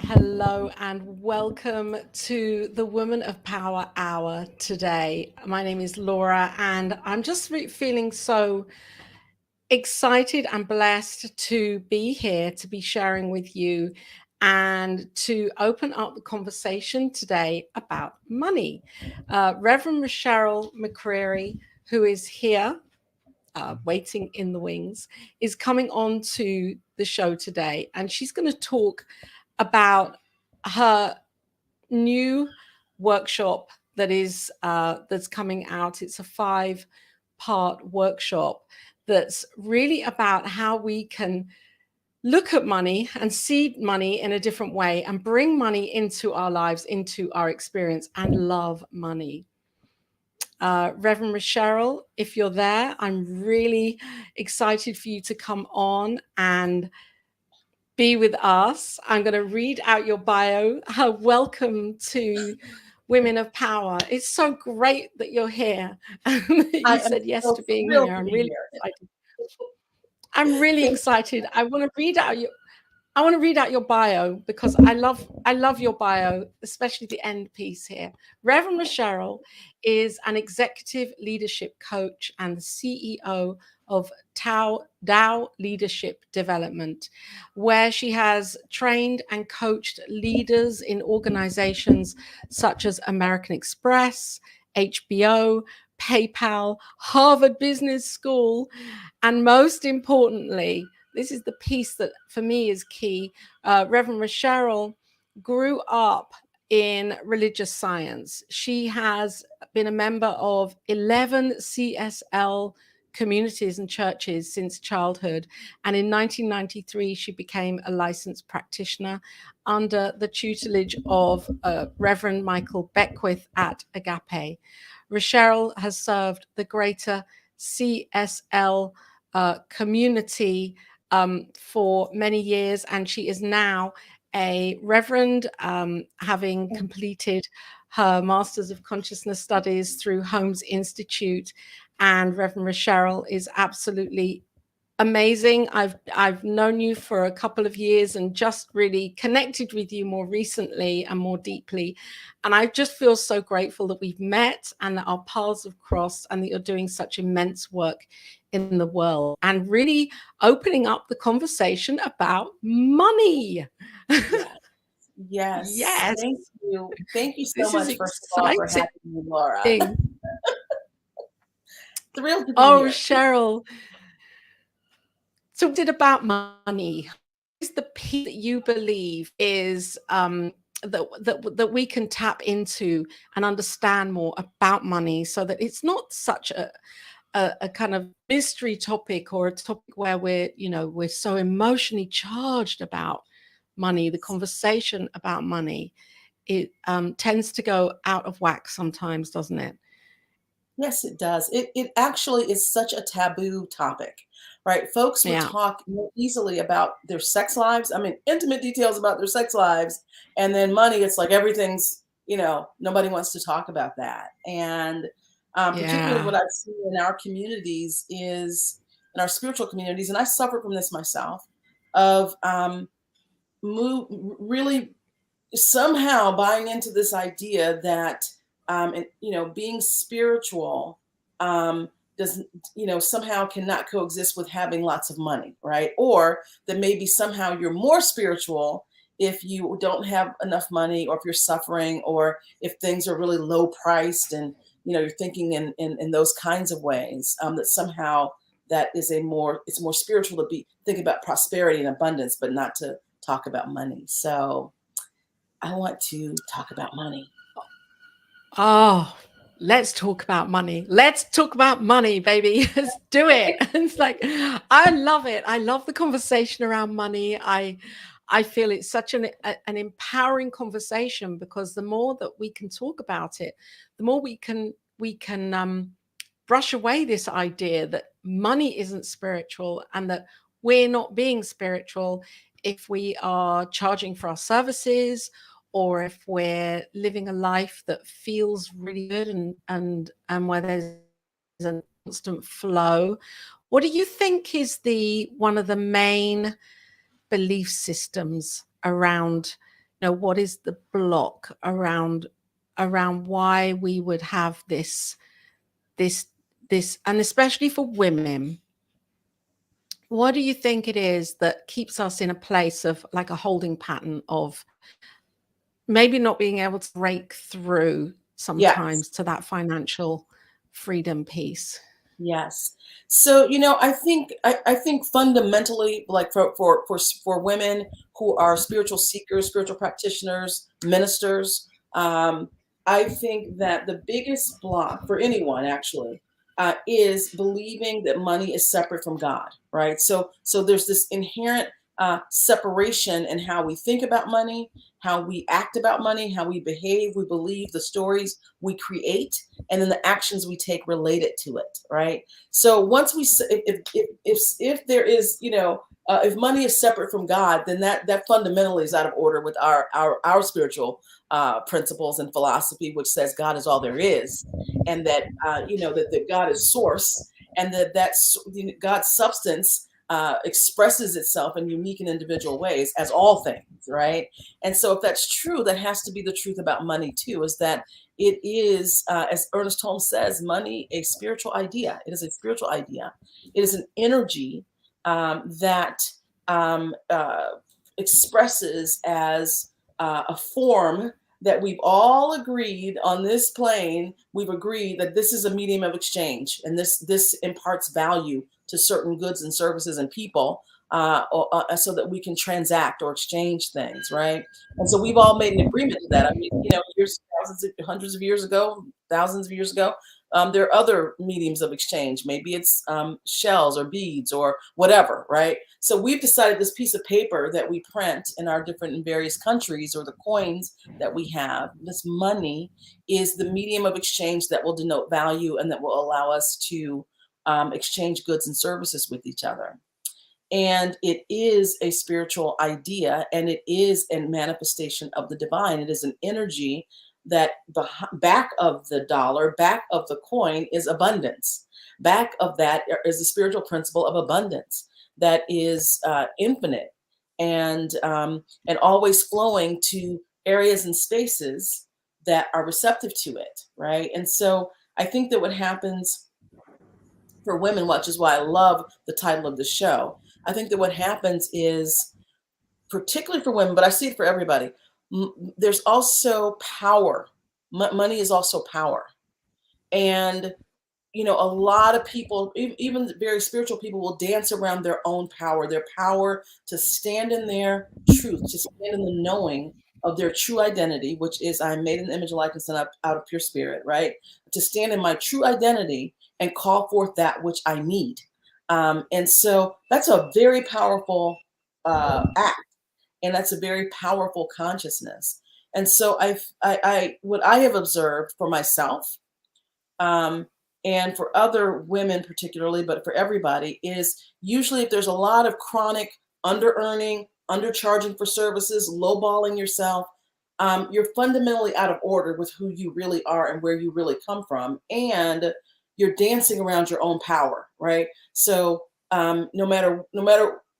Hello and welcome to the Women of Power Hour today. My name is Laura and I'm just feeling so excited and blessed to be here, to be sharing with you and to open up the conversation today about money. Reverend Rasheryl MCcreary, who is here waiting in the wings, is coming on to the show today, and she's going to talk about her new workshop that's coming out. It's a 5-part workshop that's really about how we can look at money and see money in a different way and bring money into our lives, into our experience, and love money. Reverend Rasheryl, if you're there, I'm really excited for you to come on and be with us. I'm going to read out your bio. Welcome to Women of Power. It's so great that you're here. You said yes to being here. I'm really excited. I'm really excited. I want to read out your bio because I love your bio, especially the end piece here. Reverend Rasheryl is an executive leadership coach and the CEO of Dow Leadership Development, where she has trained and coached leaders in organizations such as American Express, HBO, PayPal, Harvard Business School, and most importantly, this is the piece that for me is key. Reverend Rasheryl grew up in religious science. She has been a member of 11 CSL communities and churches since childhood. And in 1993, she became a licensed practitioner under the tutelage of Reverend Michael Beckwith at Agape. Rasheryl has served the greater CSL community for many years, and she is now a reverend, having completed her Masters of Consciousness Studies through Holmes Institute. And Reverend Rasheryl is absolutely amazing. I've known you for a couple of years and just really connected with you more recently and more deeply. And I just feel so grateful that we've met and that our paths have crossed and that you're doing such immense work in the world and really opening up the conversation about money. Yes. Yes. Thank you. Thank you so This is much, first of all, for having me, Laura. Thrilled to be here. Cheryl. So what is it about money? What is the piece that you believe is that we can tap into and understand more about money so that it's not such a kind of mystery topic or a topic where we're so emotionally charged about money. The conversation about money, it tends to go out of whack sometimes, doesn't it? Yes, it does. It actually is such a taboo topic, right? Folks would talk more easily about their sex lives. I mean, intimate details about their sex lives, and then money. It's like everything's, nobody wants to talk about that. And particularly what I've seen in our communities is in our spiritual communities, and I suffer from this myself, of really somehow buying into this idea that being spiritual doesn't somehow cannot coexist with having lots of money, right? Or that maybe somehow you're more spiritual if you don't have enough money, or if you're suffering, or if things are really low priced, and you're thinking in those kinds of ways, that somehow that is it's more spiritual to think about prosperity and abundance, but not to talk about money. So I want to talk about money. Oh, let's talk about money. Let's talk about money, baby. Let's do it. It's like, I love it. I love the conversation around money. I feel it's such an empowering conversation, because the more that we can talk about it, the more we can brush away this idea that money isn't spiritual, and that we're not being spiritual if we are charging for our services, or if we're living a life that feels really good and where there's a constant flow. What do you think is one of the main belief systems around what is the block around why we would have this and especially for women, what do you think it is that keeps us in a place of like a holding pattern of maybe not being able to break through Yes. sometimes to that financial freedom piece? Yes. So, I think fundamentally, like for women who are spiritual seekers, spiritual practitioners, ministers, I think that the biggest block for anyone actually is believing that money is separate from God, right? So there's this inherent separation in how we think about money, how we act about money, how we behave, we believe, the stories we create, and then the actions we take related to it, right? So once if there is, if money is separate from God, then that fundamentally is out of order with our spiritual principles and philosophy, which says God is all there is, and that that God is source, and God's substance expresses itself in unique and individual ways as all things, right? And so if that's true, that has to be the truth about money too, is that it is, as Ernest Holmes says, money a spiritual idea. It is a spiritual idea. It is an energy that expresses as a form that we've all agreed on this plane. We've agreed that this is a medium of exchange, and this imparts value to certain goods and services and people, so that we can transact or exchange things, right? And so we've all made an agreement to that. I mean, years, hundreds of years ago, thousands of years ago, there are other mediums of exchange. Maybe it's shells or beads or whatever, right? So we've decided this piece of paper that we print in our different and various countries, or the coins that we have, this money is the medium of exchange that will denote value and that will allow us to exchange goods and services with each other. And it is a spiritual idea, and it is a manifestation of the divine. It is an energy that back of the dollar, back of the coin, is abundance. Back of that is the spiritual principle of abundance that is infinite, and always flowing to areas and spaces that are receptive to it, right? And so I think that what happens for women, which is why I love the title of the show, I think that what happens is, particularly for women, but I see it for everybody, there's also power. Money is also power. And a lot of people, even very spiritual people, will dance around their power to stand in their truth, to stand in the knowing of their true identity, which is I'm made in the image and likeness and out of pure spirit, right? To stand in my true identity and call forth that which I need. And so that's a very powerful act, and that's a very powerful consciousness. And so what I have observed for myself, um, and for other women particularly, but for everybody, is usually if there's a lot of chronic under earning, undercharging for services, lowballing yourself, you're fundamentally out of order with who you really are and where you really come from, and you're dancing around your own power, right? So no matter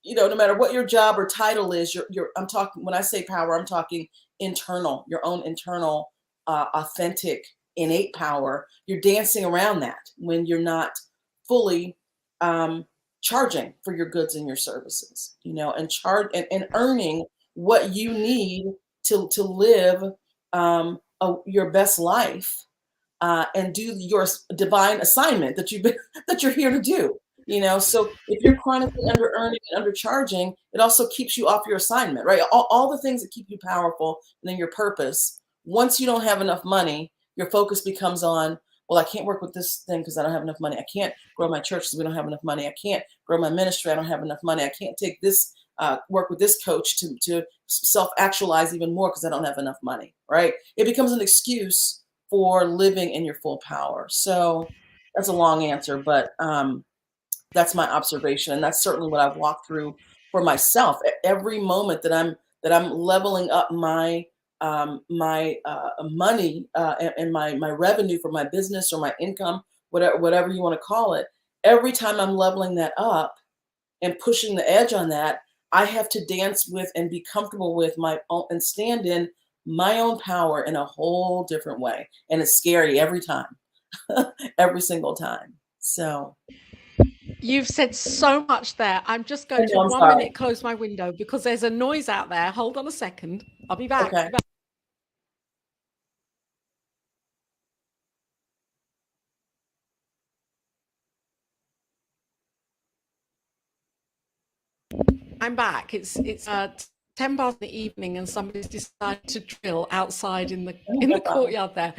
what your job or title is, I'm talking, when I say power, I'm talking internal, your own internal, authentic, innate power. You're dancing around that when you're not fully charging for your goods and your services, and and earning what you need to live your best life, and do your divine assignment that that you're here to do. So if you're chronically under earning and undercharging, it also keeps you off your assignment, right? All the things that keep you powerful and then your purpose. Once you don't have enough money, your focus becomes on, well, I can't work with this thing because I don't have enough money. I can't grow my church because we don't have enough money. I can't grow my ministry. I don't have enough money. I can't take this work with this coach to self-actualize even more because I don't have enough money, right? It becomes an excuse for living in your full power. So that's a long answer, but that's my observation, and that's certainly what I've walked through for myself. At every moment that I'm leveling up my money, and my revenue for my business or my income, whatever you want to call it, every time I'm leveling that up and pushing the edge on that, I have to dance with and be comfortable with my own and stand in my own power in a whole different way. And it's scary every time, every single time. So You've said so much there. I'm just I going to know, I'm one sorry. minute close my window because there's a noise out there. Hold on a second. I'll be back. Okay. I'm back. It's 10 past the evening and somebody's decided to drill outside in the No problem. courtyard there.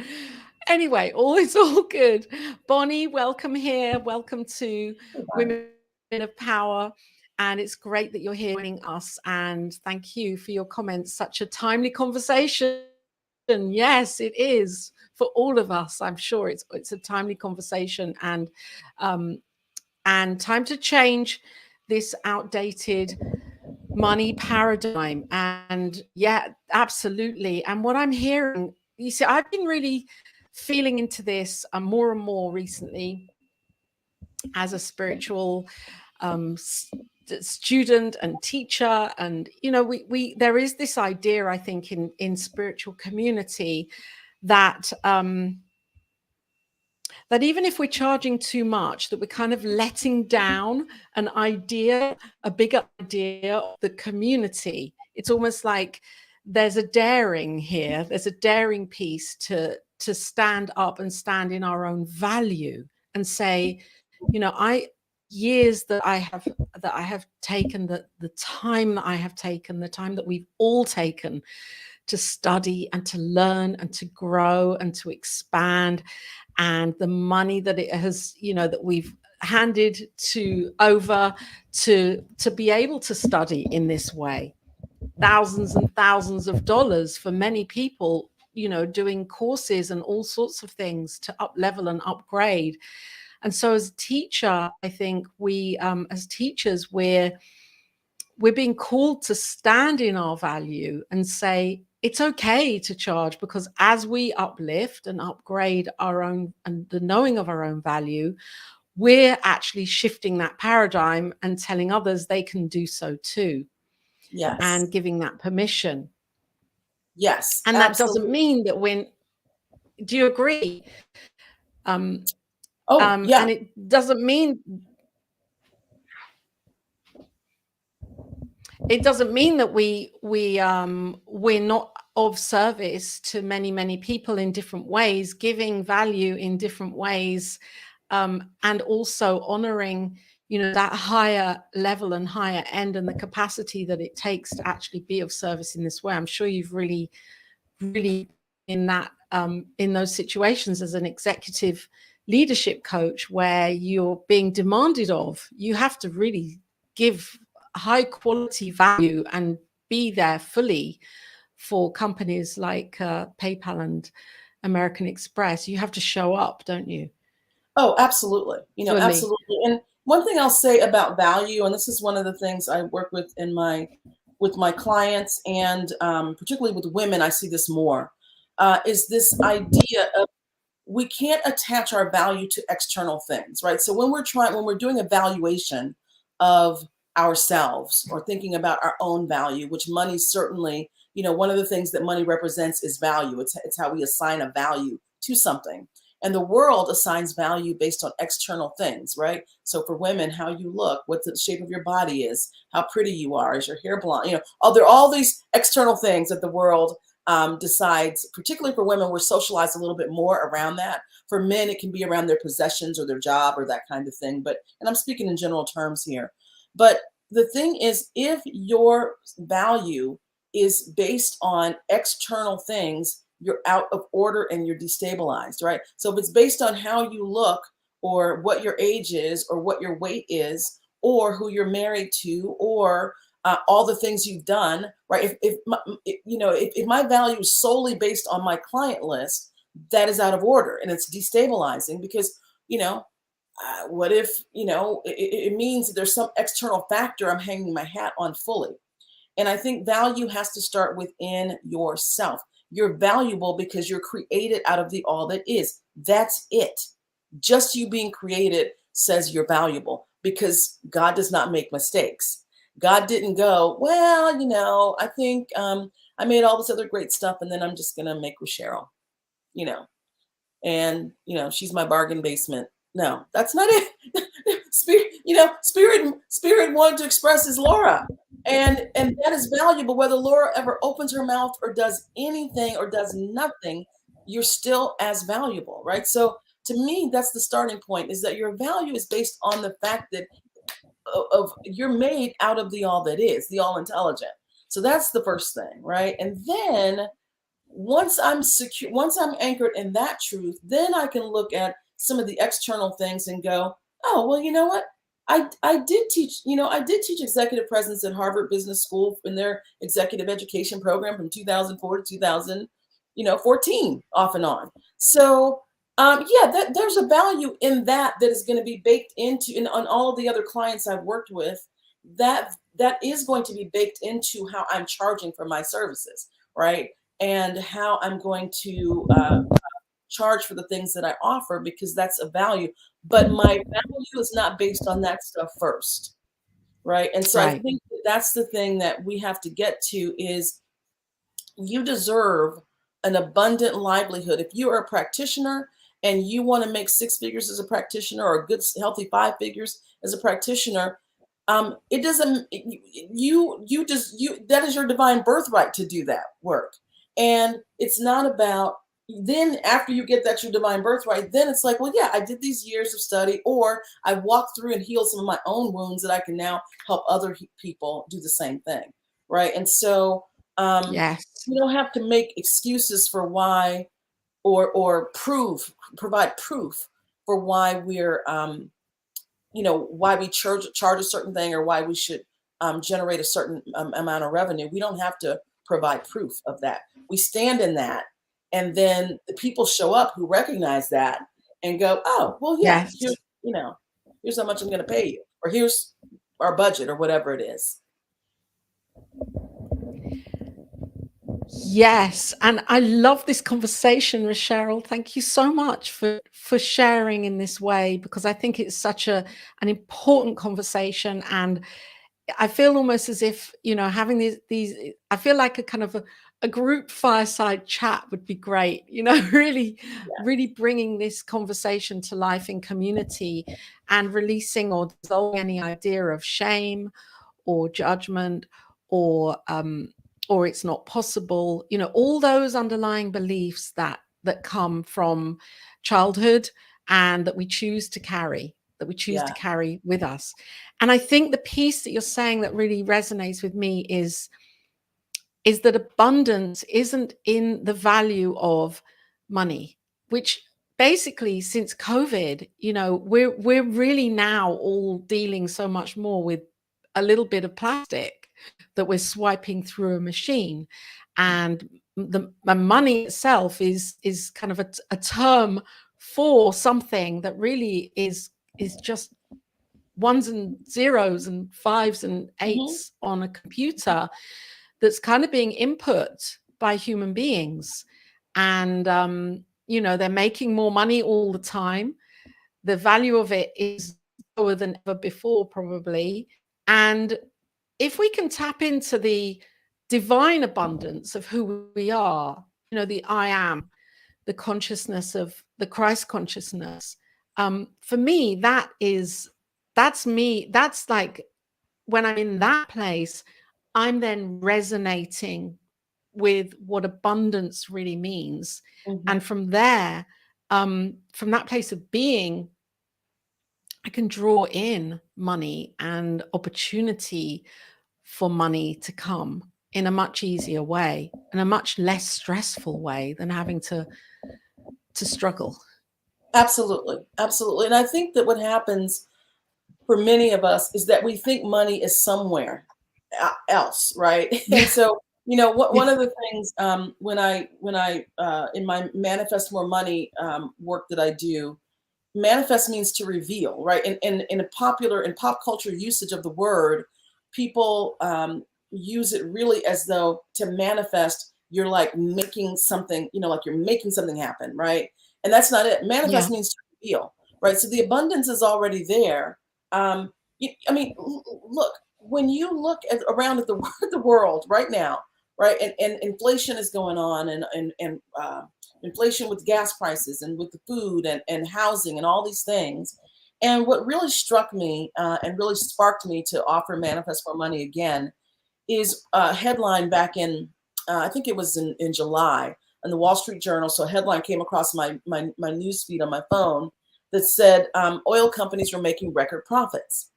Anyway, it's all good. Bonnie, welcome here. Welcome to Women of Power. And it's great that you're here joining us. And thank you for your comments. Such a timely conversation. Yes, it is for all of us. I'm sure it's a timely conversation and time to change this outdated money paradigm. And yeah, absolutely. And what I'm hearing, you see, I've been really feeling into this more and more recently as a spiritual student and teacher. And we there is this idea, I think, in spiritual community that that even if we're charging too much, that we're kind of letting down an idea, a bigger idea of the community. It's almost like there's a daring here. There's a daring piece to stand up and stand in our own value and say, years that I have taken, the time that I have taken, the time that we've all taken to study and to learn and to grow and to expand, and the money that it has, that we've handed over to be able to study in this way, thousands and thousands of dollars for many people, doing courses and all sorts of things to up level and upgrade. And so as a teacher, I think we as teachers, we're being called to stand in our value and say it's okay to charge, because as we uplift and upgrade our own and the knowing of our own value, we're actually shifting that paradigm and telling others they can do so too. Yes. And giving that permission. Yes, And that doesn't absolutely. mean that do you agree? Oh, yeah. And it doesn't mean that we're not of service to many people in different ways, giving value in different ways, and also honoring that higher level and higher end and the capacity that it takes to actually be of service in this way. I'm sure you've really in that in those situations as an executive leadership coach where you're being demanded of, you have to really give high quality value and be there fully for companies like PayPal and American Express. You have to show up, don't you? Oh, absolutely. Fully. Absolutely. And one thing I'll say about value, and this is one of the things I work with with my clients, and particularly with women, I see this more, is this idea of we can't attach our value to external things, right? So when we're doing evaluation of ourselves or thinking about our own value, which money certainly, one of the things that money represents is value. It's how we assign a value to something. And the world assigns value based on external things, right? So for women, how you look, what the shape of your body is, how pretty you are, is your hair blonde, there are all these external things that the world decides. Particularly for women, we're socialized a little bit more around that. For men, it can be around their possessions or their job or that kind of thing. And I'm speaking in general terms here. But the thing is, if your value is based on external things, you're out of order and you're destabilized, right? So if it's based on how you look or what your age is or what your weight is or who you're married to or all the things you've done, right? If my value is solely based on my client list, that is out of order and it's destabilizing because, what if, it means that there's some external factor I'm hanging my hat on fully. And I think value has to start within yourself. You're valuable because you're created out of the all that is. That's it. Just you being created says you're valuable because God does not make mistakes. God didn't go, well, I think I made all this other great stuff, and then I'm just gonna make Rasheryl, you know, and she's my bargain basement. No, that's not it. Spirit, spirit wanted to express his Laura, and that is valuable. Whether Laura ever opens her mouth or does anything or does nothing, you're still as valuable, right? So to me, that's the starting point: is that your value is based on the fact that of you're made out of the all that is, the all intelligent. So that's the first thing, right? And then once I'm secure, once I'm anchored in that truth, then I can look at some of the external things and go, oh, well, you know what? I did teach, I did teach executive presence at Harvard Business School in their executive education program from 2004 to 2014, off and on. So yeah, there's a value in that is going to be baked into, and on all of the other clients I've worked with, that is going to be baked into how I'm charging for my services, right? And how I'm going to charge for the things that I offer, because that's a value. But my value is not based on that stuff first, right? And so I Right. think that's the thing that we have to get to is you deserve an abundant livelihood. If you are a practitioner and you want to make six figures as a practitioner, or a good healthy five figures as a practitioner, it doesn't, you just, that is your divine birthright to do that work. And it's not about, then after you get that your divine birthright, then it's like, well, yeah, I did these years of study, or I walked through and healed some of my own wounds that I can now help other people do the same thing, right? And so Yes. you don't have to make excuses for why, or provide proof for why we're why we charge a certain thing, or why we should generate a certain amount of revenue. We don't have to provide proof of that. We stand in that, and then the people show up who recognize that and go, oh, well, yeah, Yes. here's how much I'm going to pay you, or here's our budget, or whatever it is. Yes, and I love this conversation, Rasheryl. Thank you so much for sharing in this way, because I think it's such an important conversation, and I feel almost as if, having these I feel like a kind of a group fireside chat would be great, really, Yeah. really bringing this conversation to life in community, and releasing or dissolving any idea of shame or judgment, or it's not possible, all those underlying beliefs that come from childhood, and that we choose to carry Yeah. with us. And I think the piece that you're saying that really resonates with me is that abundance isn't in the value of money, which basically, since COVID, we're really now all dealing so much more with a little bit of plastic that we're swiping through a machine. And the money itself is kind of a term for something that really is just ones and zeros and fives and Mm-hmm. eights on a computer that's kind of being input by human beings. And they're making more money all the time. The value of it is lower than ever before, probably. And if we can tap into the divine abundance of who we are, the I am, the consciousness of the Christ consciousness, for me, that's me. That's like, when I'm in that place, I'm then resonating with what abundance really means. Mm-hmm. And from there, from that place of being, I can draw in money and opportunity for money to come in a much easier way, in a much less stressful way than having to struggle. Absolutely. Absolutely. And I think that what happens for many of us is that we think money is somewhere else, right? And Yeah. so, Yeah. one of the things when I in my manifest more money work that I do, manifest means to reveal, right? And in a popular, in pop culture usage of the word, people use it really as though to manifest, you're like making something, like you're making something happen, right? And that's not it. Yeah. Manifest means to reveal, right? So the abundance is already there. I mean, look, when you look at around at the the world right now, right, and inflation is going on, and inflation with gas prices and with the food and housing and all these things. And what really struck me and really sparked me to offer Manifest for Money again is a headline back in, I think it was in July, in the Wall Street Journal. So a headline came across my news feed on my phone that said oil companies were making record profits.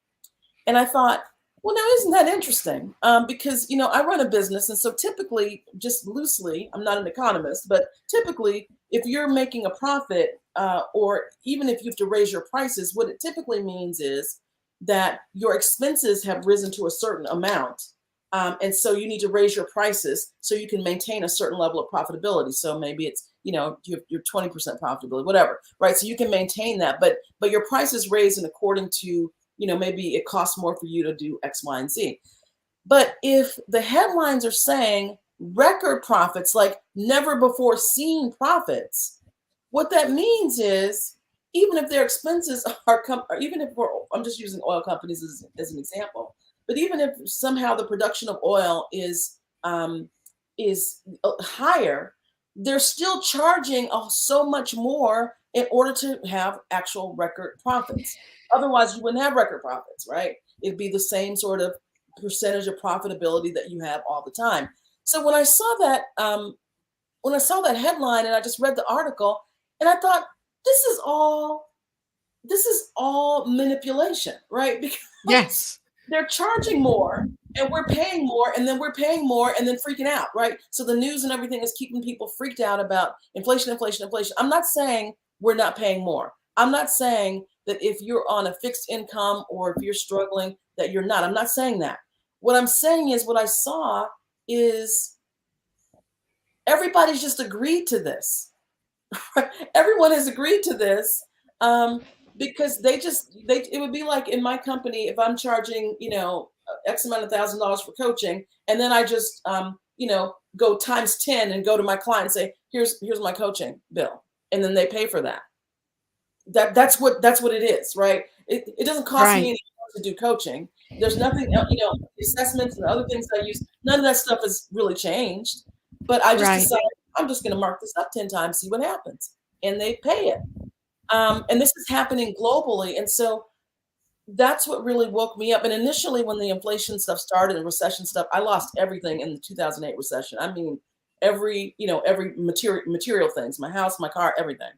And I thought, well, now isn't that interesting? Because I run a business, and so typically, just loosely, I'm not an economist, but typically, if you're making a profit, or even if you have to raise your prices, what it typically means is that your expenses have risen to a certain amount, and so you need to raise your prices so you can maintain a certain level of profitability. So maybe it's you're 20% profitability, whatever, right? So you can maintain that, but your price is raised in according to maybe it costs more for you to do X, Y, and Z. But if the headlines are saying record profits, like never before seen profits, what that means is even if their expenses are even if I'm just using oil companies as an example, but even if somehow the production of oil is higher, they're still charging so much more in order to have actual record profits. Otherwise, you wouldn't have record profits, right? It'd be the same sort of percentage of profitability that you have all the time. So when I saw that headline and I just read the article, and I thought, this is all manipulation, right? Because Yes. they're charging more and we're paying more, and then we're paying more and then freaking out, right? So the news and everything is keeping people freaked out about inflation, inflation, inflation. I'm not saying we're not paying more. I'm not saying that if you're on a fixed income or if you're struggling that you're not. I'm not saying that. What I'm saying is what I saw is everybody's just agreed to this. Everyone has agreed to this, because it would be like in my company, if I'm charging X amount of $1,000 for coaching, and then I just go times 10 and go to my client and say, here's my coaching bill, and then they pay for that. That's what it is, right? It doesn't cost me Right. anything to do coaching. There's nothing, assessments and other things I use, none of that stuff has really changed. But I just Right. decided I'm just going to mark this up 10 times, see what happens. And they pay it. And this is happening globally. And so that's what really woke me up. And initially, when the inflation stuff started and recession stuff, I lost everything in the 2008 recession. I mean, every material things, my house, my car, everything,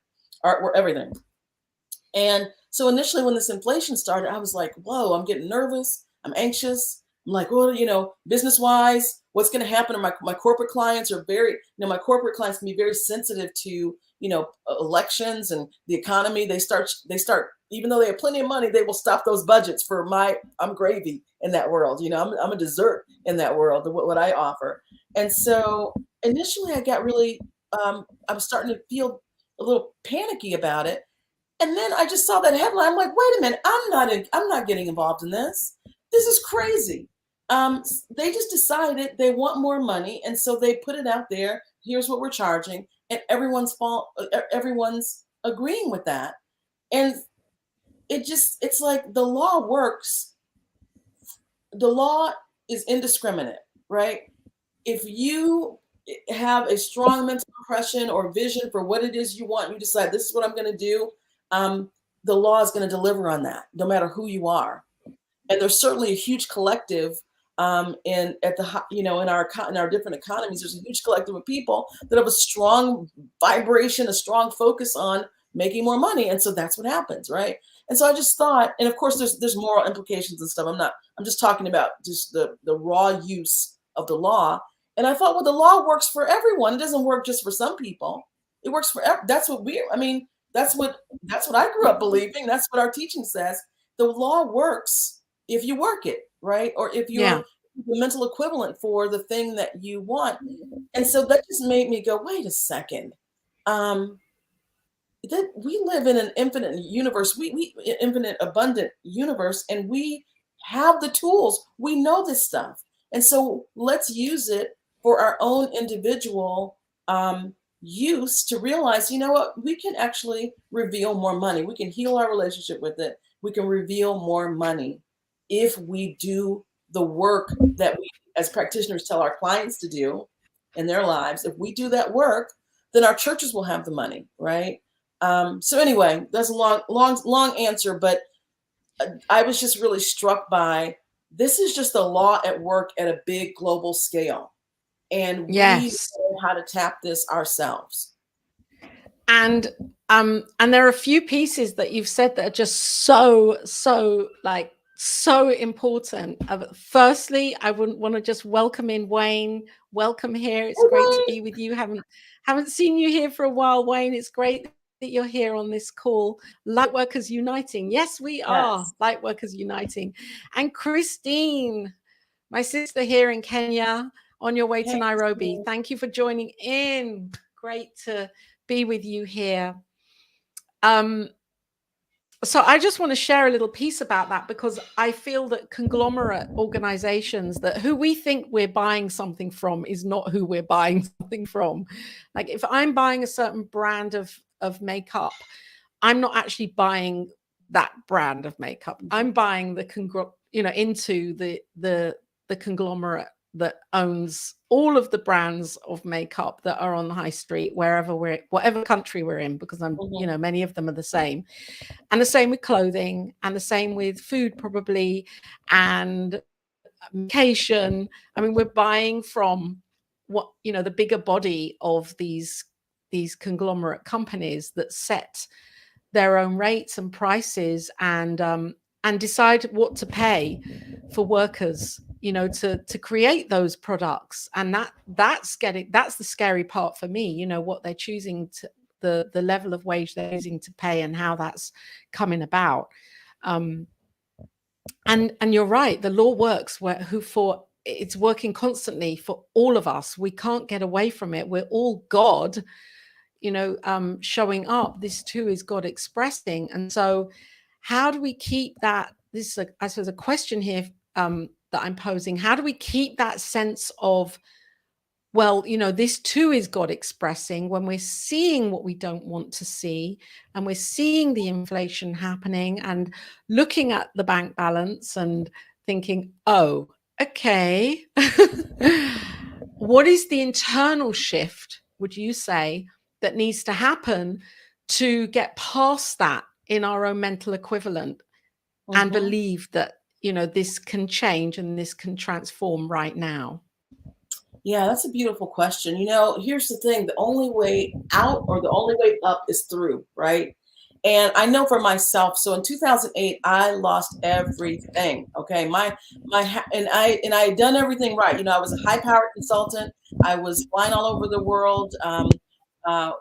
artwork, everything. And so initially, when this inflation started, I was like, whoa, I'm getting nervous. I'm anxious. I'm like, well, business wise, what's going to happen? And my corporate clients are my corporate clients can be very sensitive to, elections and the economy. They start, even though they have plenty of money, they will stop those budgets for I'm gravy in that world. I'm a dessert in that world, what I offer. And so initially I got really, I was starting to feel a little panicky about it. And then I just saw that headline. I'm like, wait a minute, I'm not getting involved in this. This is crazy. They just decided they want more money, and so they put it out there. Here's what we're charging, and everyone's agreeing with that. And it's like the law works. The law is indiscriminate, right? If you have a strong mental impression or vision for what it is you want, you decide this is what I'm going to do. The law is going to deliver on that, no matter who you are. And there's certainly a huge collective in our different economies. There's a huge collective of people that have a strong vibration, a strong focus on making more money, and so that's what happens, right? And so I just thought, and of course, there's moral implications and stuff. I'm just talking about just the raw use of the law. And I thought, well, the law works for everyone. It doesn't work just for some people. It works for that's what that's what I grew up believing. That's what our teaching says. The law works if you work it, right? Or if Yeah. you're the mental equivalent for the thing that you want. And so that just made me go, wait a second. That we live in an infinite universe. We infinite abundant universe, and we have the tools. We know this stuff. And so let's use it for our own individual use to realize, you know what, we can actually reveal more money. We can heal our relationship with it. We can reveal more money if we do the work that we as practitioners tell our clients to do in their lives, if we do that work, then our churches will have the money, right? So anyway, that's a long answer, but I was just really struck by this is just a law at work at a big global scale, and we Yes. know how to tap this ourselves. And there are a few pieces that you've said that are just so important. Firstly, I wouldn't want to just welcome in Wayne. Welcome here. It's great to be with you. Haven't seen you here for a while, Wayne. It's great that you're here on this call. Lightworkers Uniting. Yes, we are Yes. Lightworkers Uniting. And Christine, my sister here in Kenya, on your way to Hey, Nairobi. Christine. Thank you for joining in. Great to be with you here. So I just want to share a little piece about that, because I feel that conglomerate organizations, that who we think we're buying something from is not who we're buying something from. Like if I'm buying a certain brand of makeup, I'm not actually buying that brand of makeup. I'm buying into the conglomerate that owns all of the brands of makeup that are on the high street, whatever country we're in, because many of them are the same. And the same with clothing, and the same with food, probably, and medication. I mean, we're buying from the bigger body of these conglomerate companies that set their own rates and prices, and decide what to pay for workers, to create those products. And that's the scary part for me, what they're choosing to, the level of wage they're using to pay, and how that's coming about. And you're right, the law works it's working constantly for all of us. We can't get away from it. We're all God, showing up. This too is God expressing. And so how do we keep that? This is, I suppose, a question here that I'm posing. How do we keep that sense of, well, this too is God expressing, when we're seeing what we don't want to see, and we're seeing the inflation happening, and looking at the bank balance and thinking, oh, okay, what is the internal shift, would you say, that needs to happen to get past that in our own mental equivalent, and believe that, this can change and this can transform right now? Yeah, that's a beautiful question. Here's the thing, the only way out or the only way up is through, right? And I know for myself, so in 2008, I lost everything. Okay. And I had done everything right. I was a high powered consultant. I was flying all over the world. Uh,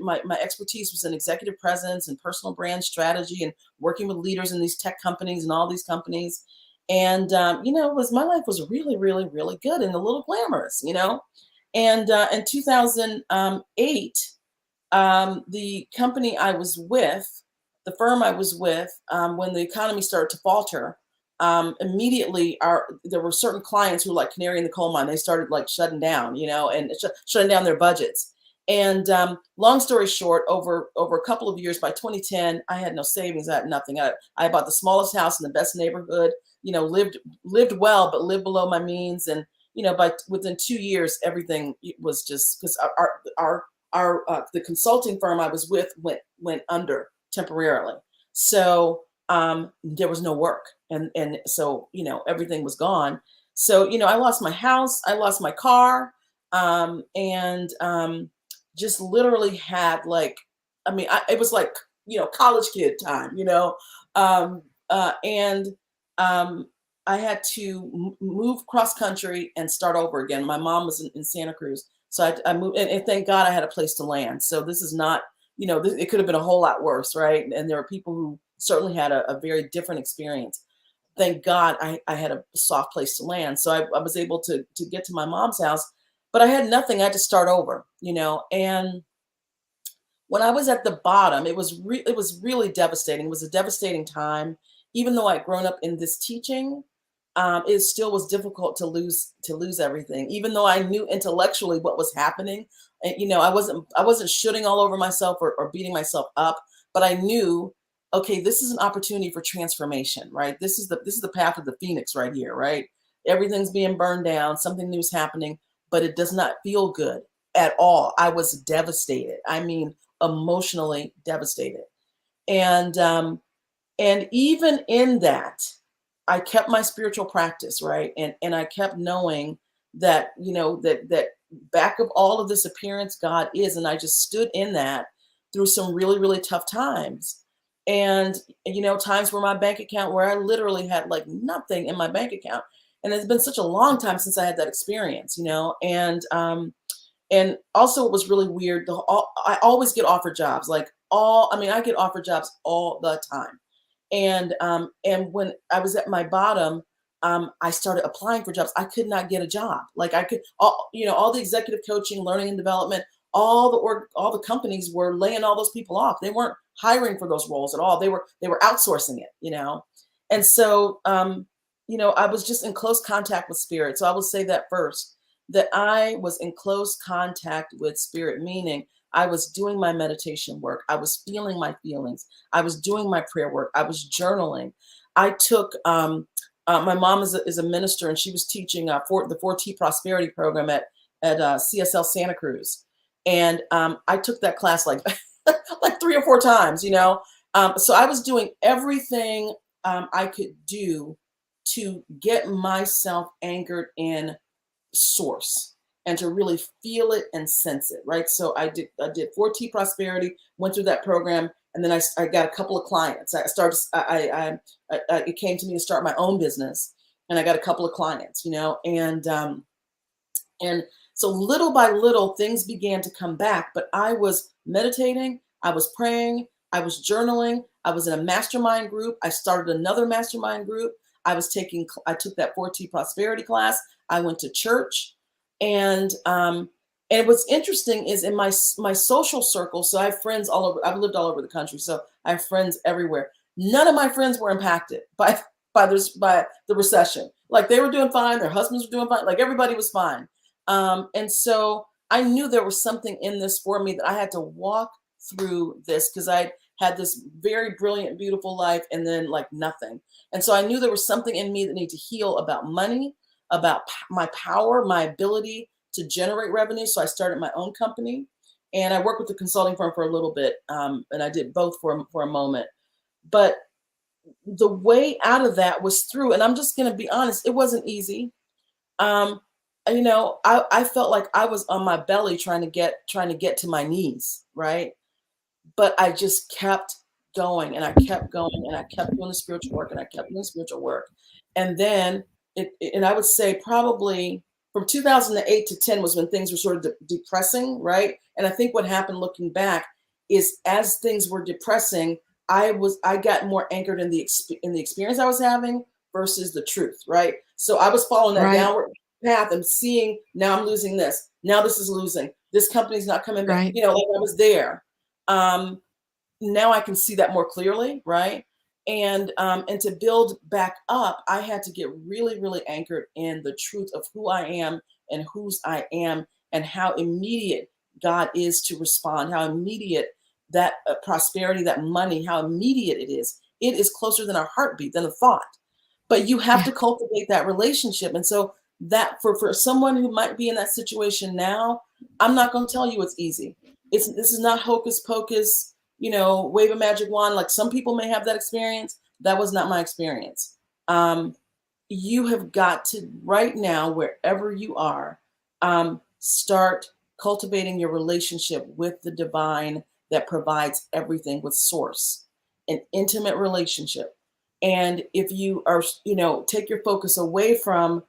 my expertise was in executive presence and personal brand strategy and working with leaders in these tech companies and all these companies. And my life was really, really, really good and a little glamorous. And in 2008, the company I was with, the firm I was with, when the economy started to falter, immediately there were certain clients who were like canary in the coal mine. They started like shutting down, and shutting down their budgets. And long story short, over a couple of years, by 2010, I had no savings. I had nothing. I bought the smallest house in the best neighborhood. Lived well, but lived below my means. And within 2 years, everything was just because the consulting firm I was with went under temporarily. So there was no work, and so everything was gone. So I lost my house, I lost my car, and just literally had it was like college kid time, and I had to move cross country and start over again. My mom was in Santa Cruz. So I moved, and thank God I had a place to land. So this is not, it could have been a whole lot worse, right? And there are people who certainly had a very different experience. Thank God I had a soft place to land. So I was able to get to my mom's house, but I had nothing. I had to start over, and when I was at the bottom, it was really devastating. It was a devastating time. Even though I'd grown up in this teaching, it still was difficult to lose everything. Even though I knew intellectually what was happening, and I wasn't shooting all over myself or beating myself up, but I knew okay, this is an opportunity for transformation, right? This is the path of the phoenix right here, right? Everything's being burned down, something new is happening, but it does not feel good at all. I was devastated. I mean, emotionally devastated. And even in that, I kept my spiritual practice, right? And I kept knowing that, that back of all of this appearance, God is. And I just stood in that through some really, really tough times. And, times where my bank account, where I literally had like nothing in my bank account. And it's been such a long time since I had that experience, and also it was really weird. I always get offered jobs, I get offered jobs all the time. And when I was at my bottom, I started applying for jobs. I could not get a job. Like I could, all the executive coaching, learning and development, all the companies were laying all those people off. They weren't hiring for those roles at all. They were outsourcing it. And so, I was just in close contact with spirit. So I will say that first, that I was in close contact with spirit, meaning I was doing my meditation work. I was feeling my feelings. I was doing my prayer work. I was journaling. I took, my mom is a minister, and she was teaching the 4T Prosperity Program at CSL Santa Cruz. And I took that class like, like 3 or 4 times, So I was doing everything I could do to get myself anchored in source and to really feel it and sense it, right? So I did 4T Prosperity, went through that program, and then I got a couple of clients. It came to me to start my own business, and I got a couple of clients, and so little by little things began to come back. But I was meditating, I was praying, I was journaling, I was in a mastermind group. I started another mastermind group. I took that 4T Prosperity class. I went to church, and what's interesting is in my social circle. So I have friends all over. I've lived all over the country, so I have friends everywhere. None of my friends were impacted by the recession. Like they were doing fine. Their husbands were doing fine. Like everybody was fine. And so I knew there was something in this for me, that I had to walk through this, because I had this very brilliant, beautiful life, and then like nothing. And so I knew there was something in me that needed to heal about money, about my power, my ability to generate revenue. So I started my own company, and I worked with the consulting firm for a little bit, and I did both for a moment. But the way out of that was through, and I'm just going to be honest, it wasn't easy. Um, I felt like I was on my belly trying to get to my knees, right? But I just kept going, and I kept going, and I kept doing the spiritual work, and I kept doing the spiritual work. And then and I would say probably from 2008 to 10 was when things were sort of depressing, right? And I think what happened looking back is, as things were depressing, I got more anchored in the experience I was having versus the truth, right? So I was following that Right. downward path and seeing, now I'm losing this. Now this is losing. This company's not coming back. Right. Like I was there. Um, Now I can see that more clearly, right? And to build back up, I had to get really, really anchored in the truth of who I am and whose I am, and how immediate God is to respond, how immediate that prosperity, that money, how immediate it is. It is closer than a heartbeat, than a thought. But you have Yeah. to cultivate that relationship. And so that for someone who might be in that situation now, I'm not going to tell you it's easy. This is not hocus pocus, wave a magic wand. Like some people may have that experience. That was not my experience. You have got to, right now, wherever you are, start cultivating your relationship with the divine that provides everything, with source, an intimate relationship. And if you are, take your focus away from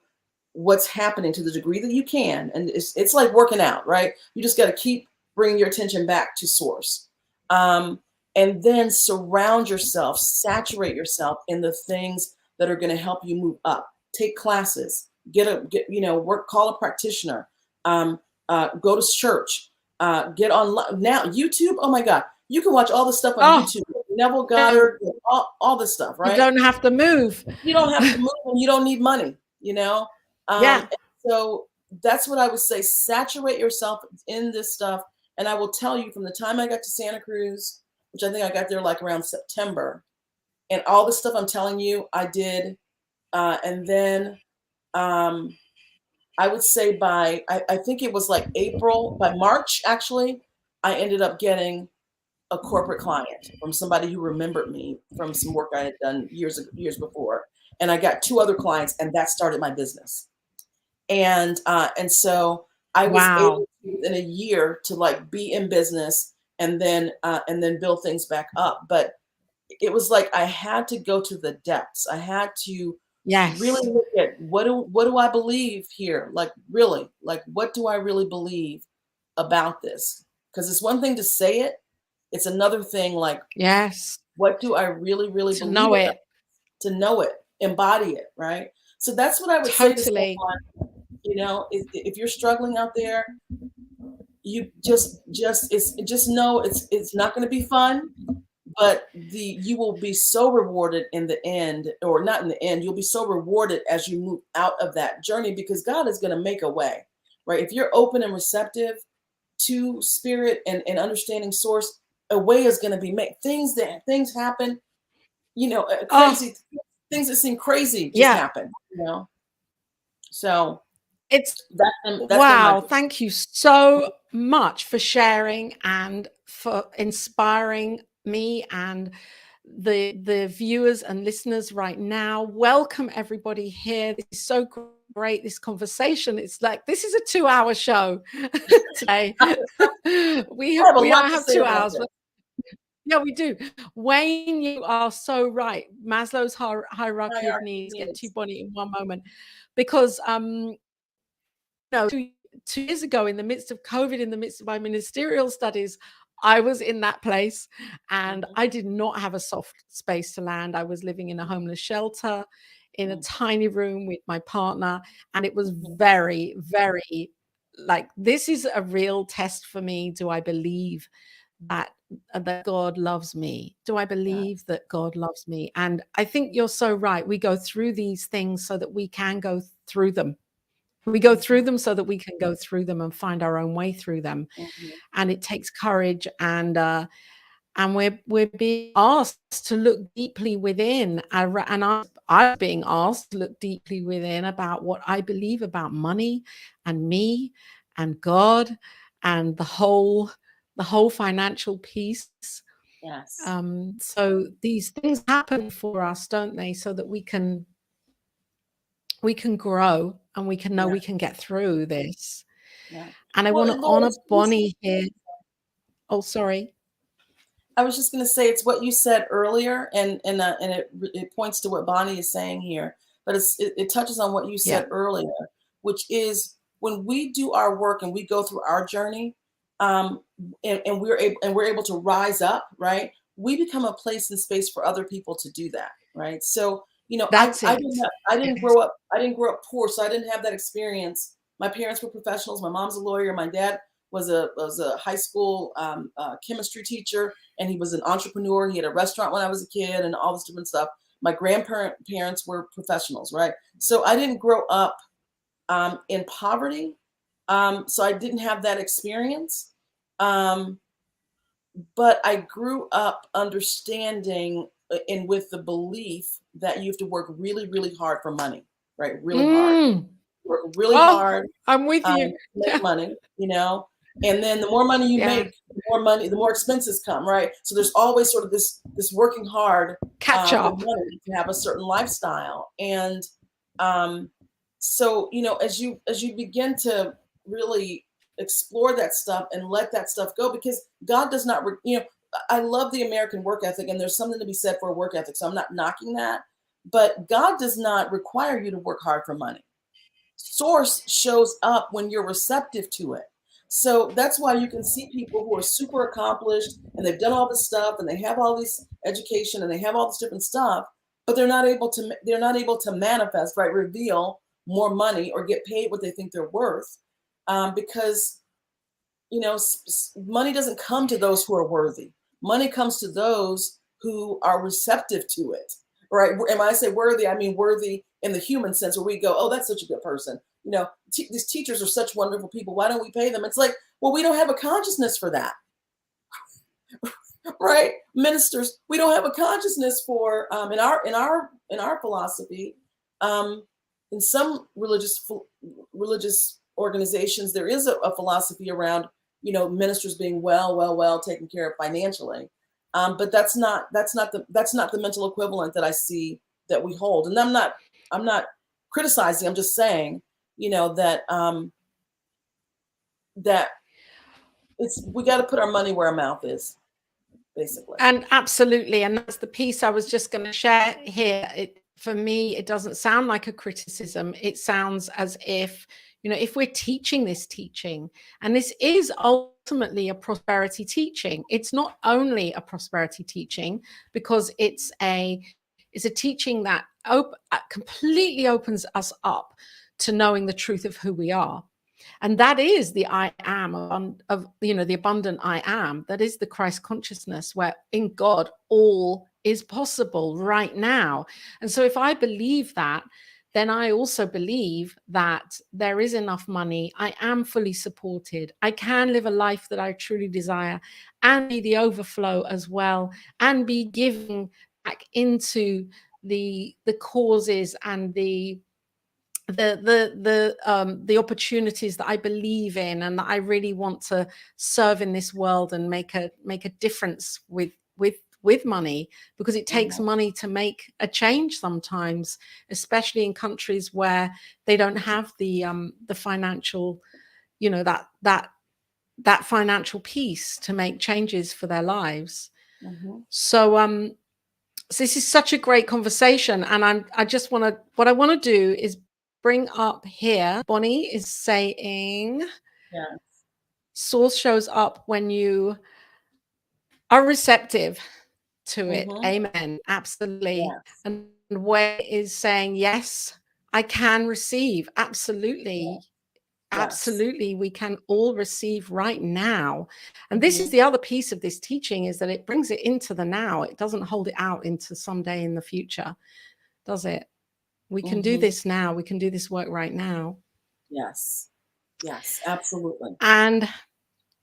what's happening to the degree that you can. And it's like working out, right? You just got to keep bringing your attention back to source. Um, and then surround yourself, saturate yourself in the things that are going to help you move up. Take classes, work, call a practitioner, go to church, get online. Now, YouTube, oh my God, you can watch all the stuff on Oh, YouTube. Neville yeah. Goddard, all this stuff, You right? don't have to move. You don't have to move, and you don't need money, you know? Yeah. And so that's what I would say. Saturate yourself in this stuff. And I will tell you, from the time I got to Santa Cruz, which I think I got there like around September. And all the stuff I'm telling you, I did. And then I would say I think it was like April, by March, actually, I ended up getting a corporate client from somebody who remembered me from some work I had done years before. And I got 2 other clients, and that started my business. And so I was Wow. able to, within a year, to like be in business and then build things back up. But it was like I had to go to the depths. I had to really Yes. look at what do I believe here? Like really, like what do I really believe about this? Because it's one thing to say it, it's another thing like Yes. what do I really, really To believe know about? it. To know it, embody it, right? So that's what I would say to Totally. someone, if you're struggling out there, you just know it's not going to be fun, but you will be so rewarded in the end, or not in the end, you'll be so rewarded as you move out of that journey, because God is going to make a way, right? If you're open and receptive to spirit and understanding source, a way is going to be made. Things happen, Oh, crazy things that seem crazy just yeah. happen. So It's that's been my wow. Thank you so much for sharing and for inspiring me and the viewers and listeners right now. Welcome everybody here. This is so great. This conversation. It's like this is a 2-hour show today. I have a we lot don't to have say 2 about hours. this. Yeah, we do. Wayne, you are so right. Maslow's hierarchy of Hierarchy of needs. Get to needs. your body in one moment, because no, 2 years ago, in the midst of COVID, in the midst of my ministerial studies, I was in that place and Mhm, I did not have a soft space to land. I was living in a homeless shelter in a mhm, tiny room with my partner. And it was mhm. very, very like, this is a real test for me. Do I believe that God loves me? Do I Yeah. believe that God loves me? And I think you're so right. We go through these things so that we can go through them. We go through Mhm, them so that we can go through them and find our own way through them. mhm. And it takes courage, and we're being asked to look deeply within. And I'm being asked to look deeply within about what I believe about money and me and God and the whole financial piece. Yes. So these things happen for us, don't they? So that we can grow and we can know Yeah. we can get through this. Yeah. And I Well, want to and Laura, honor Bonnie here. Oh, sorry. I was just going to say it's what you said earlier, and it points to what Bonnie is saying here, but it touches on what you Yeah, said earlier, which is when we do our work and we go through our journey, um, and we're able to rise up, right? We become a place and space for other people to do that, right? So that's I it. didn't Yes, grow up poor, so I didn't have that experience. My parents were professionals. My mom's a lawyer. My dad was a high school chemistry teacher, and he was an entrepreneur. He had a restaurant when I was a kid and all this different stuff. My grandparents were professionals, right? So I didn't grow up in poverty. So I didn't have that experience. Um, but I grew up understanding and with the belief that you have to work really, really hard for money, right? Really hard. mm. Work really Oh, hard I'm with you. to make Yeah, money. And then the more money you yeah. make, the more expenses come, right? So there's always sort of this working hard Catch for up. money to have a certain lifestyle. And um, so as you begin to really explore that stuff and let that stuff go, because God does not, I love the American work ethic, and there's something to be said for a work ethic. So I'm not knocking that, but God does not require you to work hard for money. Source shows up when you're receptive to it. So that's why you can see people who are super accomplished and they've done all this stuff and they have all this education and they have all this different stuff, but they're not able to manifest, right, reveal more money or get paid what they think they're worth, because money doesn't come to those who are worthy. Money comes to those who are receptive to it, right? And when I say worthy, I mean worthy in the human sense, where we go, oh, that's such a good person. These teachers are such wonderful people. Why don't we pay them? It's like, well, we don't have a consciousness for that. right? Ministers, we don't have a consciousness for in our philosophy. Um, in some religious organizations, there is a philosophy around, ministers being well taken care of financially. But that's not the mental equivalent that I see that we hold. And I'm not criticizing. I'm just saying, that we got to put our money where our mouth is, basically. And absolutely, and that's the piece I was just going to share here. For me, it doesn't sound like a criticism. It sounds as if, if we're teaching this teaching, and this is ultimately a prosperity teaching. It's not only a prosperity teaching because it's a teaching that completely opens us up to knowing the truth of who we are. And that is the I am of the abundant I am. That is the Christ consciousness, where in God all is possible right now. And so if I believe that, then I also believe that there is enough money. I am fully supported. I can live a life that I truly desire and be the overflow as well, and be giving back into the causes and the opportunities that I believe in and that I really want to serve in this world and make a difference with money, because it takes money to make a change sometimes, especially in countries where they don't have the financial, that financial piece to make changes for their lives. So this is such a great conversation, and what I want to do is bring up here. Bonnie is saying, Yeah. source shows up when you are receptive to it. Amen. Absolutely. Yes. And Way is saying, yes, I can receive. Absolutely. Yes. Absolutely. We can all receive right now. And this is the other piece of this teaching, is that it brings it into the now. It doesn't hold it out into someday in the future, does it? We can do this now. We can do this work right now. Yes. Yes, absolutely. And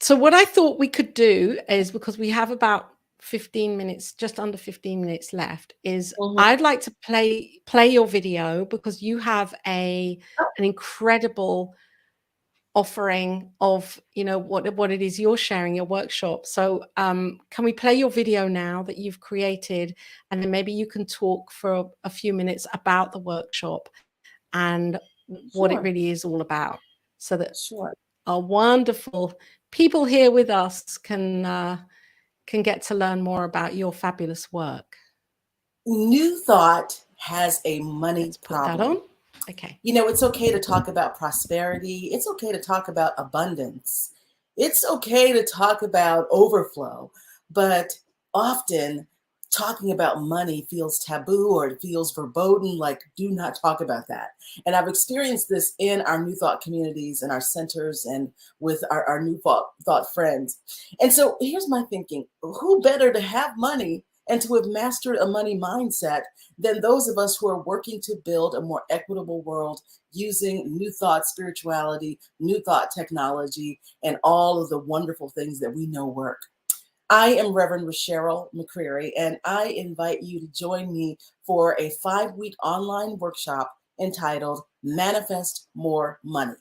so what I thought we could do is, because we have about 15 minutes, just under 15 minutes left, is I'd like to play your video, because you have an incredible offering of what it is you're sharing, your workshop. So can we play your video now that you've created, and then maybe you can talk for a few minutes about the workshop and what it really is all about, so that our wonderful people here with us can get to learn more about your fabulous work. New Thought has a money problem. Put that on. Okay. It's okay to talk about prosperity. It's okay to talk about abundance. It's okay to talk about overflow. But often talking about money feels taboo, or it feels verboten, like, do not talk about that. And I've experienced this in our New Thought communities and our centers and with our New Thought friends. And so here's my thinking. Who better to have money and to have mastered a money mindset than those of us who are working to build a more equitable world using New Thought spirituality, New Thought technology, and all of the wonderful things that we know work. I am Reverend Rasheryl MCcreary, and I invite you to join me for a 5-week online workshop entitled Manifest More Money.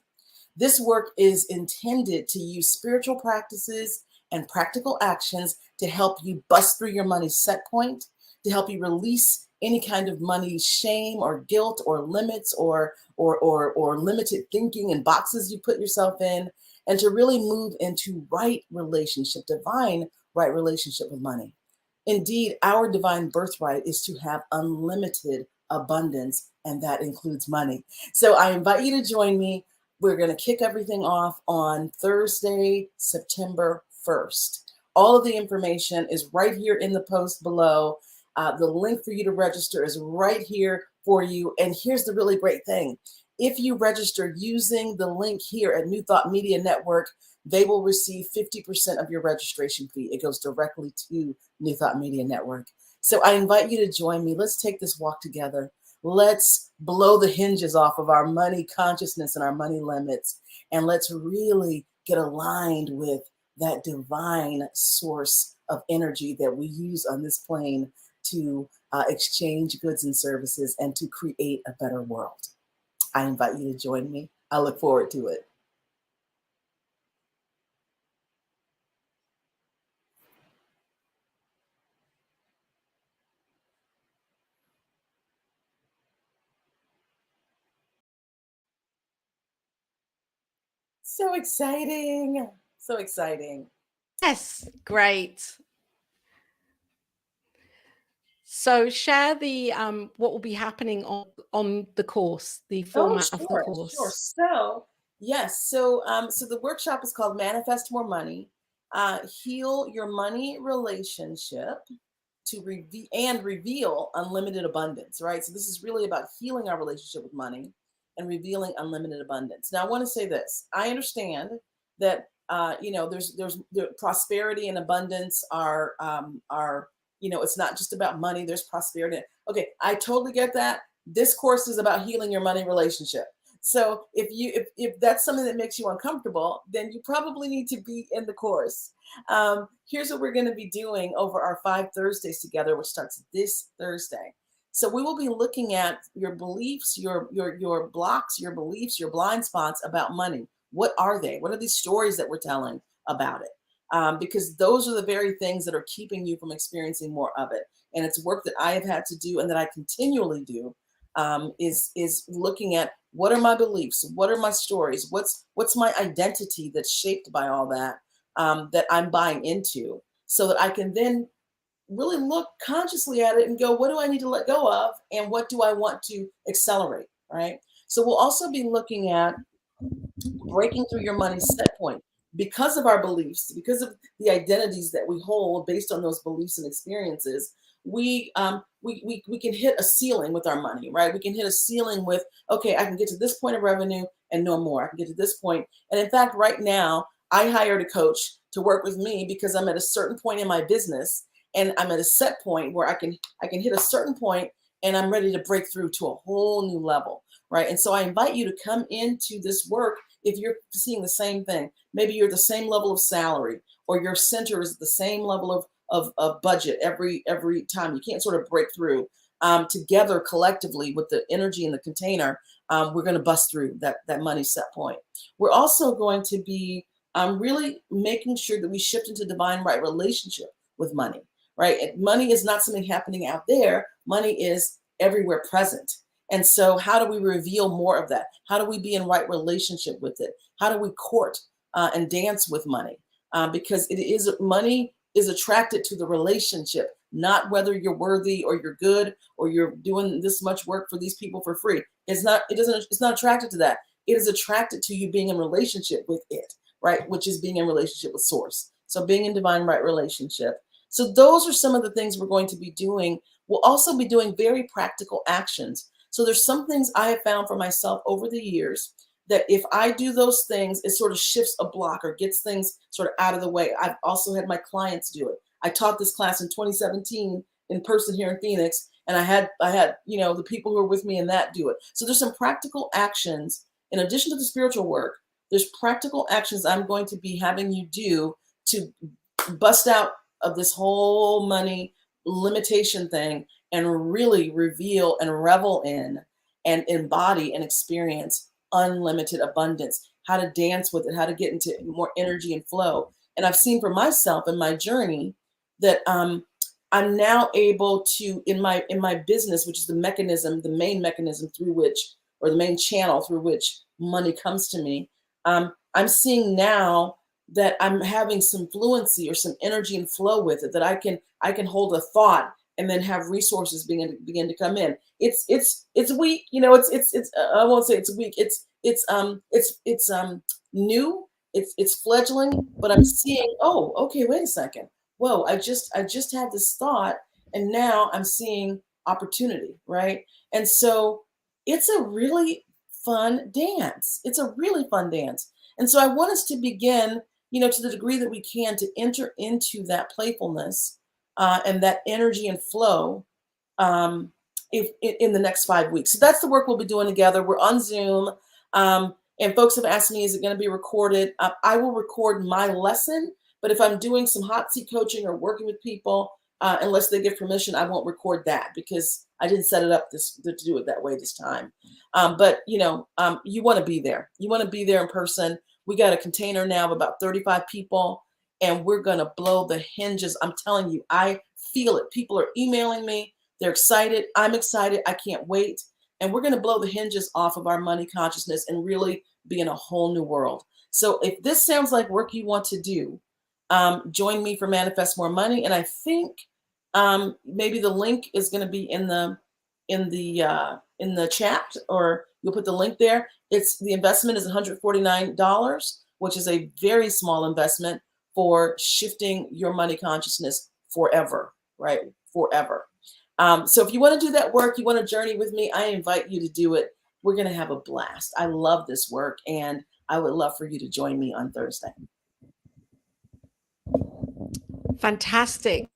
This work is intended to use spiritual practices and practical actions to help you bust through your money set point, to help you release any kind of money shame or guilt or limits or limited thinking and boxes you put yourself in, and to really move into right relationship, divine right relationship with money. Indeed, our divine birthright is to have unlimited abundance, and that includes money. So I invite you to join me. We're going to kick everything off on Thursday, September 1st. All of the information is right here in the post below. The link for you to register is right here for you. And here's the really great thing. If you register using the link here at New Thought Media Network, they will receive 50% of your registration fee. It goes directly to New Thought Media Network. So I invite you to join me. Let's take this walk together. Let's blow the hinges off of our money consciousness and our money limits. And let's really get aligned with that divine source of energy that we use on this plane to exchange goods and services and to create a better world. I invite you to join me. I look forward to it. So exciting. So exciting. Yes, great. So share the what will be happening on the course, the Oh, format of the sure, sure. course. So, yes, so the workshop is called Manifest More Money, Heal Your Money Relationship to reveal unlimited abundance, right? So this is really about healing our relationship with money and revealing unlimited abundance. Now, I want to say this. I understand that there's prosperity and abundance are it's not just about money. There's prosperity. Okay, I totally get that. This course is about healing your money relationship. So if that's something that makes you uncomfortable, then you probably need to be in the course. Here's what we're going to be doing over our 5 Thursdays together, which starts this Thursday. So we will be looking at your beliefs, your blocks, your beliefs, your blind spots about money. What are they? What are these stories that we're telling about it? Because those are the very things that are keeping you from experiencing more of it. And it's work that I have had to do and that I continually do. Is looking at what are my beliefs, what are my stories, what's my identity that's shaped by all that, that I'm buying into, so that I can then really look consciously at it and go, what do I need to let go of, and what do I want to accelerate, right? So we'll also be looking at breaking through your money set point because of our beliefs, because of the identities that we hold based on those beliefs and experiences. We can hit a ceiling with our money, right? We can hit a ceiling with, okay, I can get to this point of revenue and no more. I can get to this point. And in fact, right now, I hired a coach to work with me because I'm at a certain point in my business and I'm at a set point where I can hit a certain point and I'm ready to break through to a whole new level, right? And so I invite you to come into this work if you're seeing the same thing. Maybe you're the same level of salary, or your center is the same level of budget every time. You can't sort of break through. Together collectively with the energy in the container, we're going to bust through that money set point. We're also going to be really making sure that we shift into divine right relationship with money, right? And money is not something happening out there. Money is everywhere present. And so, how do we reveal more of that? How do we be in right relationship with it? How do we court and dance with money? Because it is money is attracted to the relationship, not whether you're worthy or you're good or you're doing this much work for these people for free. It's not. It doesn't. It's not attracted to that. It is attracted to you being in relationship with it, right? Which is being in relationship with Source. So being in divine right relationship. So those are some of the things we're going to be doing. We'll also be doing very practical actions. So there's some things I have found for myself over the years that if I do those things, it sort of shifts a block or gets things sort of out of the way. I've also had my clients do it. I taught this class in 2017 in person here in Phoenix, and I had the people who were with me in that do it. So there's some practical actions in addition to the spiritual work. There's practical actions I'm going to be having you do to bust out of this whole money limitation thing and really reveal and revel in and embody and experience unlimited abundance, how to dance with it, how to get into more energy and flow. And I've seen for myself in my journey that I'm now able to in my business, which is the main mechanism through which, or the main channel through which money comes to me. I'm seeing now that I'm having some fluency or some energy and flow with it, that I can hold a thought and then have resources begin to come in. It's weak, it's I won't say it's weak. It's new. It's fledgling, but I'm seeing, oh, okay, wait a second. Whoa, I just had this thought and now I'm seeing opportunity, right? And so it's a really fun dance. It's a really fun dance. And so I want us to begin, to the degree that we can, to enter into that playfulness and that energy and flow if in the next 5 weeks. So that's the work we'll be doing together. We're on Zoom. And folks have asked me, is it going to be recorded? I will record my lesson, But if I'm doing some hot seat coaching or working with people, unless they give permission, I won't record that because I didn't set it up to do it that way this time. But you want to be there. You want to be there in person. We got a container now of about 35 people, and we're going to blow the hinges. I'm telling you, I feel it. People are emailing me. They're excited. I'm excited. I can't wait. And we're going to blow the hinges off of our money consciousness and really be in a whole new world. So if this sounds like work you want to do, join me for Manifest More Money. And I think maybe the link is going to be in the chat, or you'll put the link there. The investment is $149, which is a very small investment for shifting your money consciousness forever, right? Forever. So if you want to do that work, you want to journey with me, I invite you to do it. We're going to have a blast. I love this work, and I would love for you to join me on Thursday. Fantastic.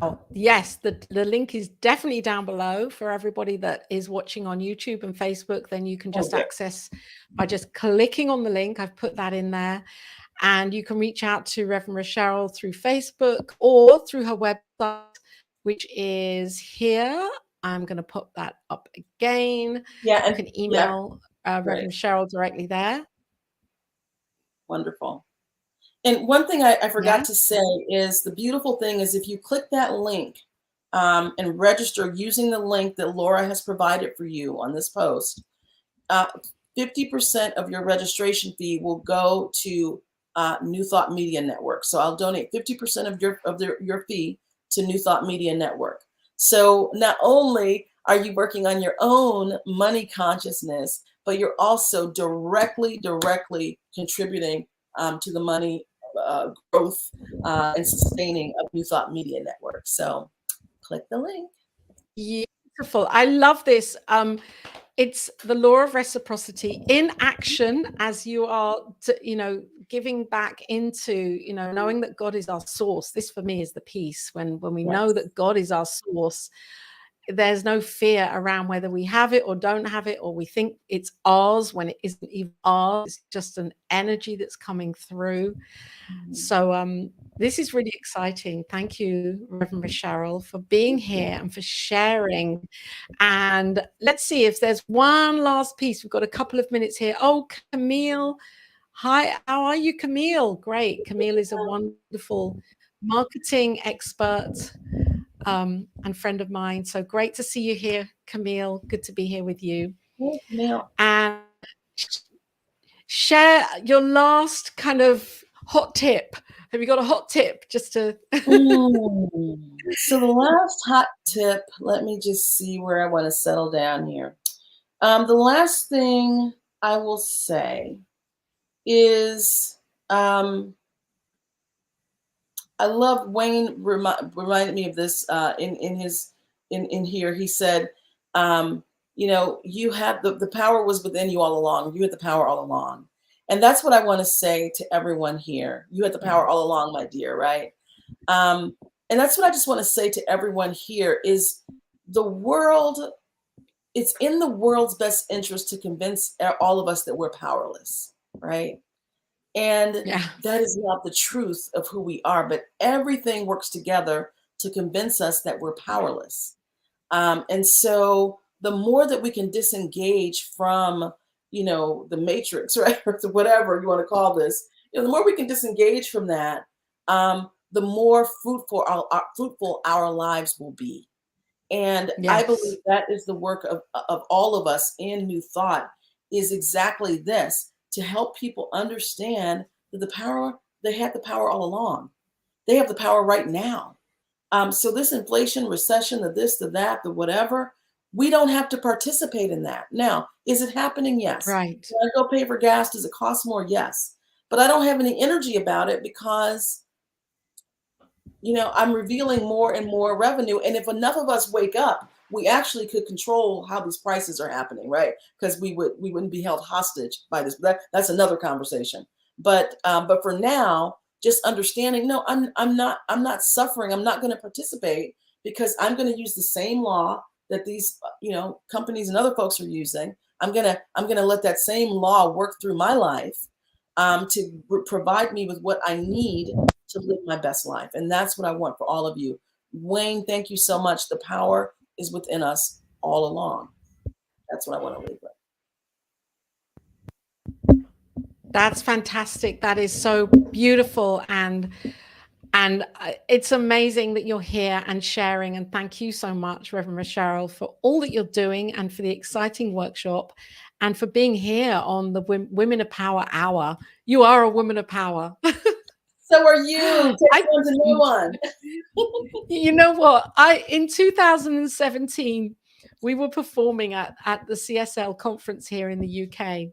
Oh, yes, the link is definitely down below for everybody that is watching on YouTube and Facebook. Then you can just access by just clicking on the link. I've put that in there. And you can reach out to Reverend Rasheryl through Facebook or through her website, which is here. I'm going to put that up again. Yeah, you can email Reverend Rasheryl directly there. Wonderful. And one thing I forgot to say is the beautiful thing is if you click that link and register using the link that Laura has provided for you on this post, 50% of your registration fee will go to New Thought Media Network. So I'll donate 50% of your fee to New Thought Media Network. So not only are you working on your own money consciousness, but you're also directly contributing to the money growth and sustaining of New Thought Media Network. So click the link. Beautiful. I love this. It's the law of reciprocity in action as you are, giving back into, knowing that God is our source. This for me is the peace. When we know that God is our source, there's no fear around whether we have it or don't have it, or we think it's ours when it isn't even ours. It's just an energy that's coming through. So this is really exciting. Thank you, Reverend Rasheryl, for being here and for sharing. And let's see if there's one last piece. We've got a couple of minutes here. Oh, Camille. Hi, how are you, Camille? Great. Camille is a wonderful marketing expert and friend of mine. So great to see you here, Camille. Good to be here with you. Hey, Camille. And share your last kind of hot tip. Have you got a hot tip just to? So the last hot tip, let me just see where I want to settle down here. The last thing I will say is I love Wayne reminded me of this in here. He said, you have the power was within you all along. You had the power all along. And that's what I want to say to everyone here. You had the power all along, my dear, right? And that's what I just want to say to everyone here is it's in the world's best interest to convince all of us that we're powerless, right? And that is not the truth of who we are, but everything works together to convince us that we're powerless. And so the more that we can disengage from, the matrix, right? Or whatever you want to call this, the more we can disengage from that, the more fruitful our lives will be. And I believe that is the work of all of us in New Thought is exactly this, to help people understand that they had the power all along. They have the power right now. So this inflation, recession, the this, the that, the whatever, we don't have to participate in that. Now, is it happening? Yes. Right. Do I go pay for gas? Does it cost more? Yes. But I don't have any energy about it because, I'm revealing more and more revenue. And if enough of us wake up, we actually could control how these prices are happening, right? Because we wouldn't be held hostage by this. That's another conversation. But for now, just understanding, no, I'm not suffering. I'm not going to participate because I'm going to use the same law that these companies and other folks are using. I'm gonna let that same law work through my life to provide me with what I need to live my best life. And that's what I want for all of you. Wayne, thank you so much. The power is within us all along. That's what I want to leave with. That's fantastic. That is so beautiful. And it's amazing that you're here and sharing. And thank you so much, Reverend Rasheryl, for all that you're doing and for the exciting workshop and for being here on the Women of Power Hour. You are a woman of power. So are you. Take one to new one. You know what? In 2017, we were performing at the CSL conference here in the UK.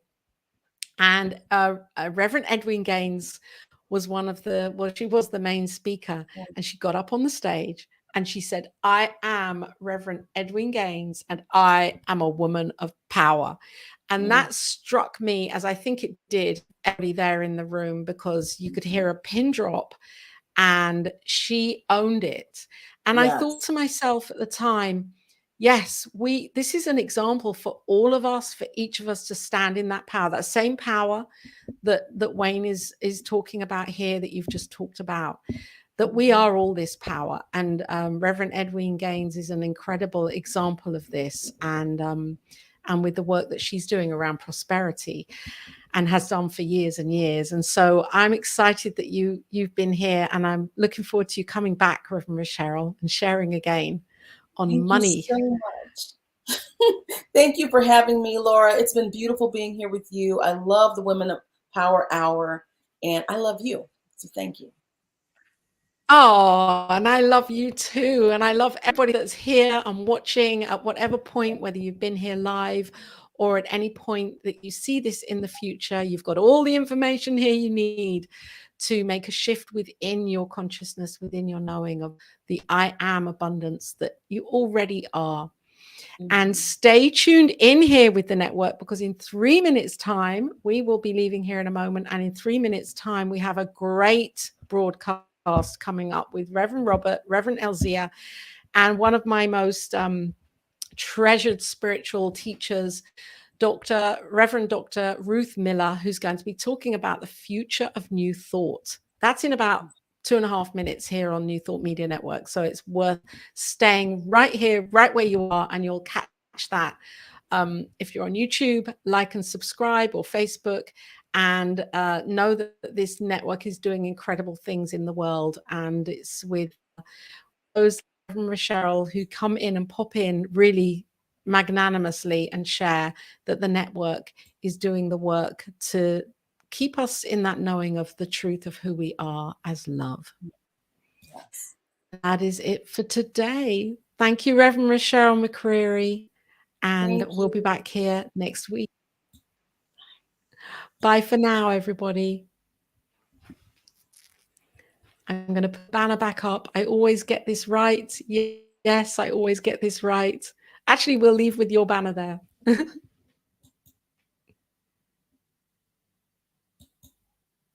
And Reverend Edwin Gaines was she was the main speaker, and she got up on the stage and she said, "I am Reverend Edwin Gaines and I am a woman of power." And that struck me, as I think it did everybody there in the room, because you could hear a pin drop and she owned it. And I thought to myself at the time, yes, this is an example for all of us, for each of us to stand in that power, that same power that Wayne is talking about here, that you've just talked about, that we are all this power. And Reverend Edwin Gaines is an incredible example of this, and with the work that she's doing around prosperity and has done for years and years. And so I'm excited that you've been here, and I'm looking forward to you coming back, Reverend Rasheryl, and sharing again on money. Thank you so much. Thank you for having me, Laura. It's been beautiful being here with you. I love the Women of Power Hour, and I love you. So thank you. Oh, and I love you too. And I love everybody that's here and watching at whatever point, whether you've been here live or at any point that you see this in the future. You've got all the information here you need to make a shift within your consciousness, within your knowing of the I am abundance that you already are. And stay tuned in here with the network, because in 3 minutes time, we will be leaving here in a moment. And in 3 minutes time, we have a great broadcast coming up with Reverend Robert, Reverend Elzia, and one of my most treasured spiritual teachers, Reverend Dr. Ruth Miller, who's going to be talking about the future of New Thought. That's in about 2.5 minutes here on New Thought Media Network. So it's worth staying right here, right where you are, and you'll catch that. If you're on YouTube, like and subscribe, or Facebook, and know that this network is doing incredible things in the world. And it's with those from Rasheryl who come in and pop in really magnanimously and share that the network is doing the work to keep us in that knowing of the truth of who we are as love. Yes. That is it for today. Thank you, Reverend Rasheryl MCcreary. And we'll be back here next week. Bye for now, everybody. I'm going to put the banner back up. I always get this right. Yes, I always get this right. Actually, we'll leave with your banner there.